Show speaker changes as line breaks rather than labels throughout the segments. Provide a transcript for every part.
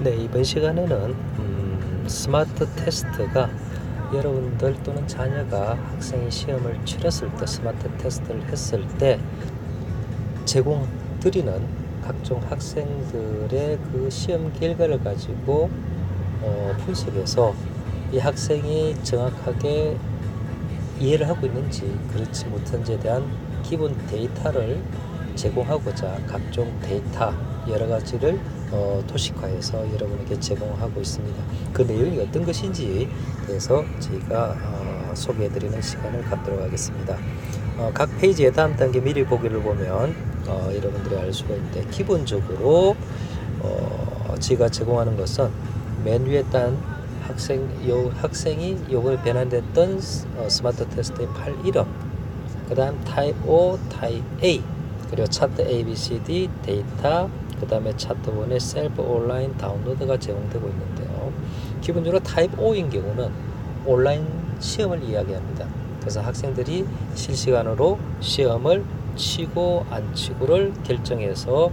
네, 이번 시간에는 스마트 테스트가 여러분들 또는 자녀가 학생이 시험을 치렀을 때 스마트 테스트를 했을 때 제공드리는 각종 학생들의 그 시험 결과를 가지고 분석해서 이 학생이 정확하게 이해를 하고 있는지 그렇지 못한지에 대한 기본 데이터를 제공하고자 각종 데이터 여러 가지를 도식화해서 여러분에게 제공하고 있습니다. 그 내용이 어떤 것인지 대해서 저희가 소개해드리는 시간을 갖도록 하겠습니다. 각 페이지의 다음 단계 미리 보기를 보면 여러분들이 알 수가 있는데, 기본적으로 저희가 제공하는 것은 맨 위에 딴 학생이 요번에 변환됐던 스마트 테스트의 파일 이름, 그 다음 타입 O, 타입 A, 그리고 차트 ABCD 데이터, 그 다음에 차트 1의 셀프 온라인 다운로드가 제공되고 있는데요. 기본적으로 타입 O인 경우는 온라인 시험을 이야기합니다. 그래서 학생들이 실시간으로 시험을 치고 안 치고를 결정해서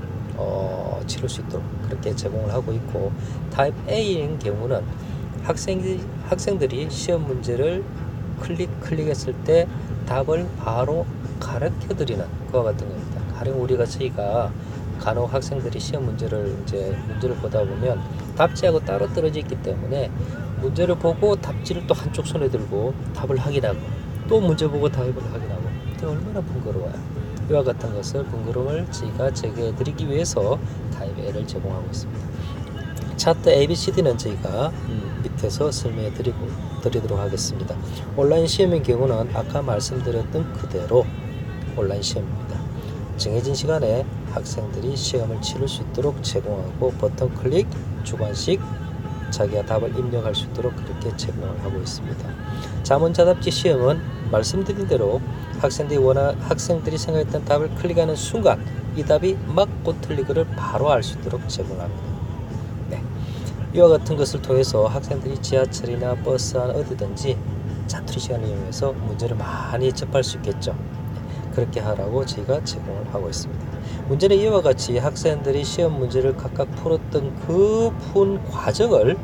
치를 수 있도록 그렇게 제공을 하고 있고, 타입 A인 경우는 학생들이 시험 문제를 클릭했을 때 답을 바로 가르쳐 드리는 그와 같은 겁니다. 가령 저희가 간혹 학생들이 시험 문제를 보다 보면 답지하고 따로 떨어져 있기 때문에 문제를 보고 답지를 또 한쪽 손에 들고 답을 확인하고 또 문제 보고 답을 확인하고, 얼마나 번거로워요. 이와 같은 것을 번거로움을 저희가 제거해 드리기 위해서 타입 A를 제공하고 있습니다. 차트 ABCD는 저희가 밑에서 설명해 드리도록 하겠습니다. 온라인 시험의 경우는 아까 말씀드렸던 그대로 온라인 시험입니다. 정해진 시간에 학생들이 시험을 치를 수 있도록 제공하고, 버튼 클릭, 주관식 자기가 답을 입력할 수 있도록 그렇게 제공을 하고 있습니다. 자문자답지 시험은 말씀드린 대로 학생들이 생각했던 답을 클릭하는 순간 이 답이 맞고 틀리고를 바로 알 수 있도록 제공합니다. 네. 이와 같은 것을 통해서 학생들이 지하철이나 버스 안 어디든지 자투리 시간을 이용해서 문제를 많이 접할 수 있겠죠. 그렇게 하라고 저희가 제공을 하고 있습니다. 문제는 이와 같이 학생들이 시험 문제를 각각 풀었던 그 푼 과정을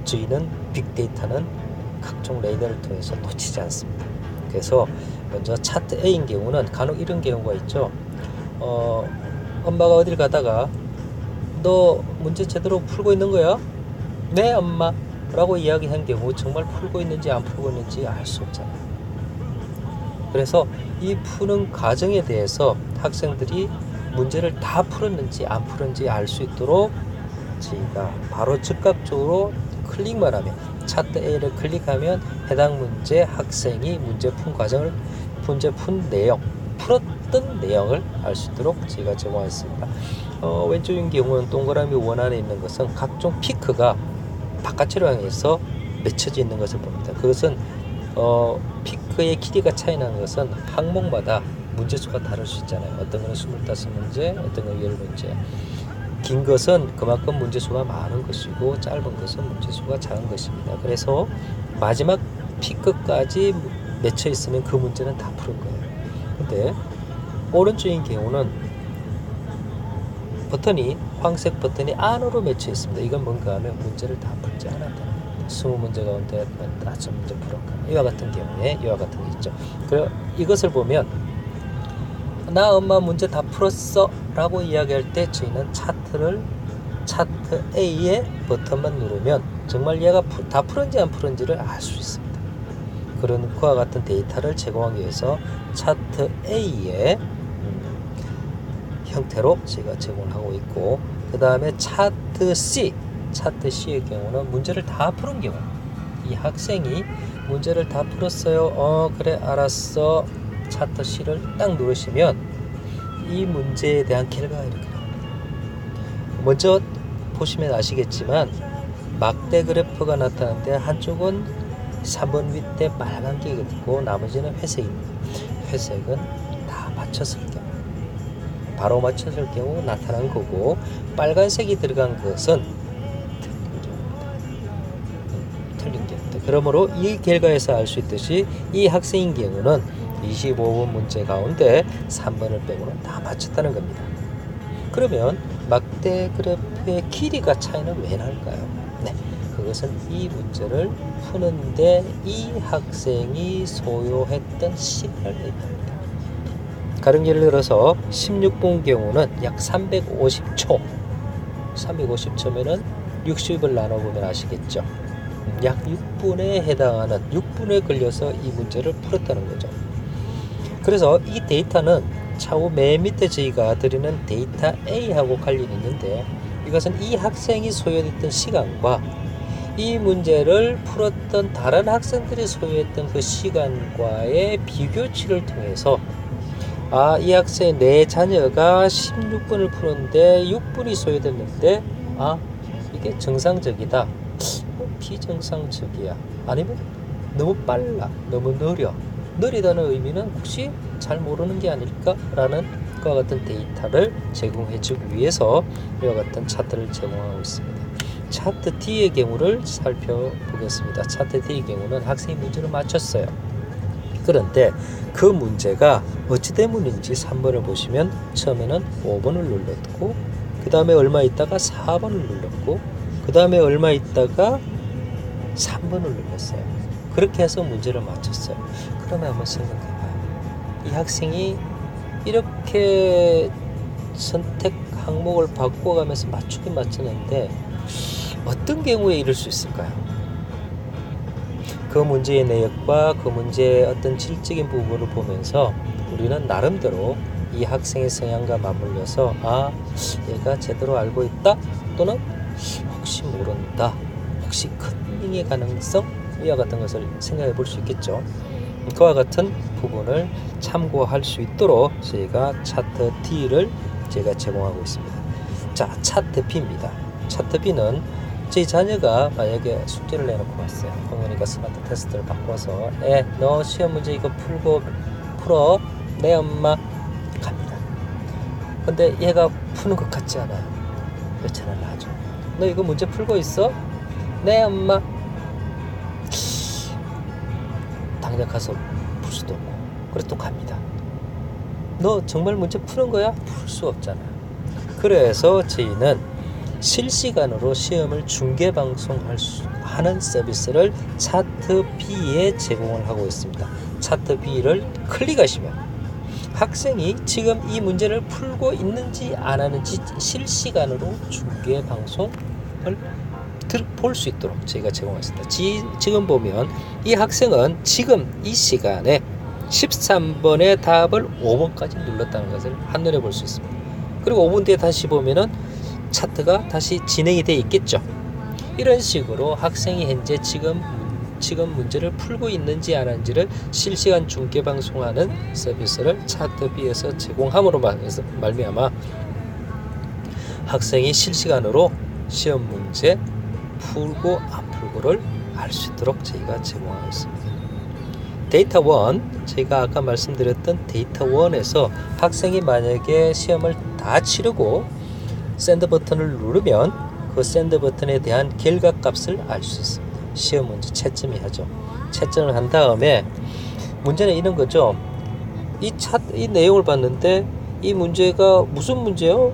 저희는 빅데이터는 각종 레이더를 통해서 놓치지 않습니다. 그래서 먼저 차트 A인 경우는 간혹 이런 경우가 있죠. 엄마가 어딜 가다가 너 문제 제대로 풀고 있는 거야? 네 엄마 라고 이야기한 경우 정말 풀고 있는지 안 풀고 있는지 알 수 없잖아요. 그래서 이 푸는 과정에 대해서 학생들이 문제를 다 풀었는지 안 풀었는지 알 수 있도록 저희가 바로 즉각적으로 클릭만 하면, 차트 A를 클릭하면 해당 문제 학생이 문제 푼 내용, 풀었던 내용을 알 수 있도록 저희가 제공했습니다. 왼쪽인 경우는 동그라미 원 안에 있는 것은 각종 피크가 바깥으로 향해서 맺혀져 있는 것을 봅니다. 그것은 피크의 길이가 차이 나는 것은 항목마다 문제수가 다를 수 있잖아요. 어떤 거는 25문제, 어떤 건 10문제. 긴 것은 그만큼 문제수가 많은 것이고 짧은 것은 문제수가 작은 것입니다. 그래서 마지막 피크까지 맺혀 있으면 그 문제는 다 푸는 거예요. 근데 오른쪽인 경우는 황색 버튼이 안으로 맺혀 있습니다. 이건 뭔가 하면 문제를 다 풀지 않았다는 겁니다. 20문제 가운데 5문제 풀었거나 이와 같은 경우에 이와 같은 게 있죠. 그래서 이것을 보면 나 엄마 문제 다 풀었어 라고 이야기할 때 저희는 차트 A의 버튼만 누르면 정말 얘가 다 풀었는지 안 풀었는지를 알 수 있습니다. 그런 그와 같은 데이터를 제공하기 위해서 차트 A의 형태로 저희가 제공을 하고 있고, 그 다음에 차트 C의 경우는 문제를 다 푸는 경우, 이 학생이 문제를 다 풀었어요. 그래 알았어. 차트 C를 딱 누르시면 이 문제에 대한 결과가 이렇게 나옵니다. 먼저 보시면 아시겠지만 막대 그래프가 나타나는데 한쪽은 3번 밑에 빨간 게 있고 나머지는 회색입니다. 회색은 다 맞췄을 경우, 바로 맞췄을 경우 나타난 거고, 빨간색이 들어간 것은 틀린 경우입니다. 그러므로 이 결과에서 알 수 있듯이 이 학생인 경우는 25번 문제 가운데 3번을 빼고는 다 맞췄다는 겁니다. 그러면 막대 그래프 의 길이가 차이는 왜 날까요? 네, 그것은 이 문제를 푸는데 이 학생이 소요했던 시간을 의미합니다. 가령 예를 들어서 16분 경우는 약 350초, 350초면은 60을 나눠보면 아시겠죠? 약 6분에 해당하는 6분에 걸려서 이 문제를 풀었다는 거죠. 그래서 이 데이터는 차후 맨 밑에 저희가 드리는 데이터 A하고 관련이 있는데, 이것은 이 학생이 소요했던 시간과 이 문제를 풀었던 다른 학생들이 소요했던 그 시간과의 비교치를 통해서 이 학생 내 자녀가 16분을 푸는데 6분이 소요됐는데 이게 정상적이다, 비정상적이야, 아니면 너무 빨라, 너무 느리다는 의미는 혹시 잘 모르는 게 아닐까라는 그와 같은 데이터를 제공해주기 위해서 이와 같은 차트를 제공하고 있습니다. 차트 D의 경우를 살펴보겠습니다. 차트 D의 경우는 학생이 문제를 맞췄어요. 그런데 그 문제가 어찌 때문인지 3번을 보시면 처음에는 5번을 눌렀고, 그 다음에 얼마 있다가 4번을 눌렀고, 그 다음에 얼마 있다가 3번을 눌렀어요. 그렇게 해서 문제를 맞췄어요. 그러면 한번 생각해봐요. 이 학생이 이렇게 선택 항목을 바꿔가면서 맞추긴 맞추는데 어떤 경우에 이럴 수 있을까요? 그 문제의 내역과 그 문제의 어떤 질적인 부분을 보면서 우리는 나름대로 이 학생의 성향과 맞물려서 얘가 제대로 알고 있다, 또는 혹시 모른다, 혹시 컨닝의 가능성, 이와 같은 것을 생각해 볼 수 있겠죠. 그와 같은 부분을 참고할 수 있도록 저희가 차트 D를 제가 제공하고 있습니다. 자, 차트 B입니다. 차트 B는 저희 자녀가 만약에 숙제를 내놓고 왔어요. 어머니가 스마트 테스트를 바꿔서 너 시험 문제 이거 풀어. 네 엄마. 갑니다. 근데 얘가 푸는 것 같지 않아요. 여차는 나죠. 너 이거 문제 풀고 있어? 네 엄마. 당장 가서 풀 수도 없고, 그래서 또 갑니다. 너 정말 문제 푸는 거야? 풀 수 없잖아요. 그래서 저희는 실시간으로 시험을 중계 방송하는 서비스를 차트 B에 제공을 하고 있습니다. 차트 B를 클릭하시면 학생이 지금 이 문제를 풀고 있는지 안 하는지 실시간으로 중계 방송을 볼 수 있도록 저희가 제공했습니다. 지금 보면 이 학생은 지금 이 시간에 13번의 답을 5번까지 눌렀다는 것을 한눈에 볼 수 있습니다. 그리고 5분 뒤에 다시 보면은 차트가 다시 진행이 되어 있겠죠. 이런 식으로 학생이 현재 지금 문제를 풀고 있는지 안 하는지를 실시간 중계 방송하는 서비스를 차트 B에서 제공함으로 말미암아 학생이 실시간으로 시험 문제 풀고 안 풀고를 알 수 있도록 저희가 제공하고 있습니다. 데이터 1, 제가 아까 말씀드렸던 데이터 1에서 학생이 만약에 시험을 다 치르고 샌드 버튼을 누르면 그 샌드 버튼에 대한 결과값을 알 수 있습니다. 시험 문제 채점이 하죠. 채점을 한 다음에 문제는 이런 거죠. 이 내용을 봤는데 이 문제가 무슨 문제요?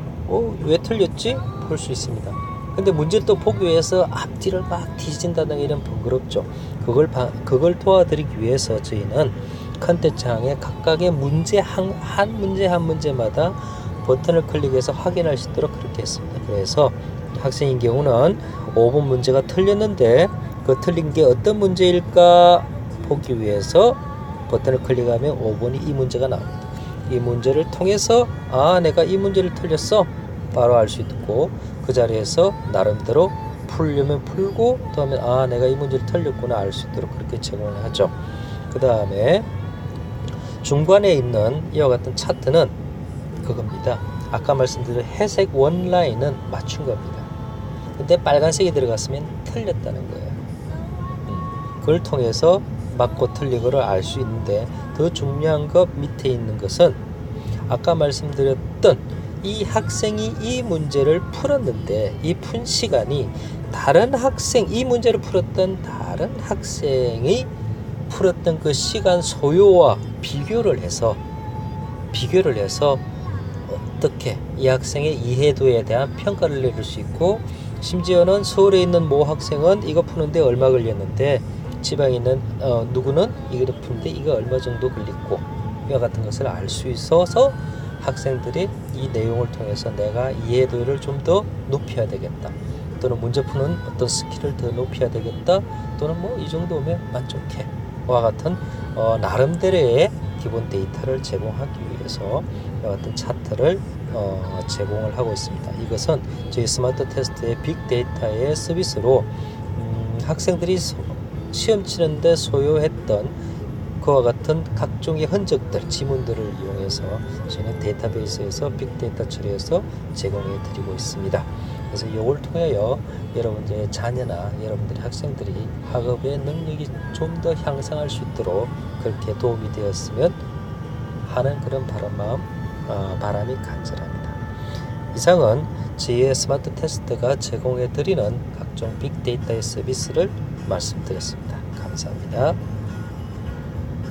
왜 틀렸지? 볼 수 있습니다. 근데 문제를 또 보기 위해서 앞뒤를 막 뒤진다는 이런 번거롭죠. 그걸 도와드리기 위해서 저희는 컨텐츠항에 각각의 문제 한 문제마다 버튼을 클릭해서 확인할 수 있도록 그렇게 했습니다. 그래서 학생인 경우는 5번 문제가 틀렸는데 그 틀린 게 어떤 문제일까 보기 위해서 버튼을 클릭하면 5번이 이 문제가 나옵니다. 이 문제를 통해서 내가 이 문제를 틀렸어 바로 알 수 있고, 그 자리에서 나름대로 풀려면 풀고 또 하면 내가 이 문제를 틀렸구나 알 수 있도록 그렇게 제공을 하죠. 그 다음에 중간에 있는 이와 같은 차트는 그겁니다. 아까 말씀드린 회색 원라인은 맞춘 겁니다. 근데 빨간색이 들어갔으면 틀렸다는 거예요. 그걸 통해서 맞고 틀린 거를 알 수 있는데, 더 중요한 것 밑에 있는 것은 아까 말씀드렸던 이 학생이 이 문제를 풀었는데 이 푼 시간이 다른 학생, 이 문제를 풀었던 다른 학생이 풀었던 그 시간 소요와 비교를 해서 어떻게 이 학생의 이해도에 대한 평가를 내릴 수 있고, 심지어는 서울에 있는 모 학생은 이거 푸는데 얼마 걸렸는데 지방에 있는 누구는 이거 푸는데 이거 얼마 정도 걸렸고, 이와 같은 것을 알 수 있어서 학생들이 이 내용을 통해서 내가 이해도를 좀 더 높여야 되겠다, 또는 문제 푸는 어떤 스킬을 더 높여야 되겠다, 또는 뭐 이 정도면 만족해 와 같은 나름대로의 기본 데이터를 제공하기 위해서 이와 같은 차트를 제공을 하고 있습니다. 이것은 저희 스마트 테스트의 빅데이터의 서비스로 학생들이 시험 치는데 소요했던 그와 같은 각종의 흔적들, 지문들을 이용해서 저희는 데이터베이스에서 빅데이터 처리해서 제공해 드리고 있습니다. 그래서 이걸 통하여 여러분들의 자녀나 여러분들의 학생들이 학업의 능력이 좀 더 향상할 수 있도록 그렇게 도움이 되었으면 하는 그런 바람이 간절합니다. 이상은 저희의 스마트 테스트가 제공해 드리는 각종 빅데이터의 서비스를 말씀드렸습니다. 감사합니다.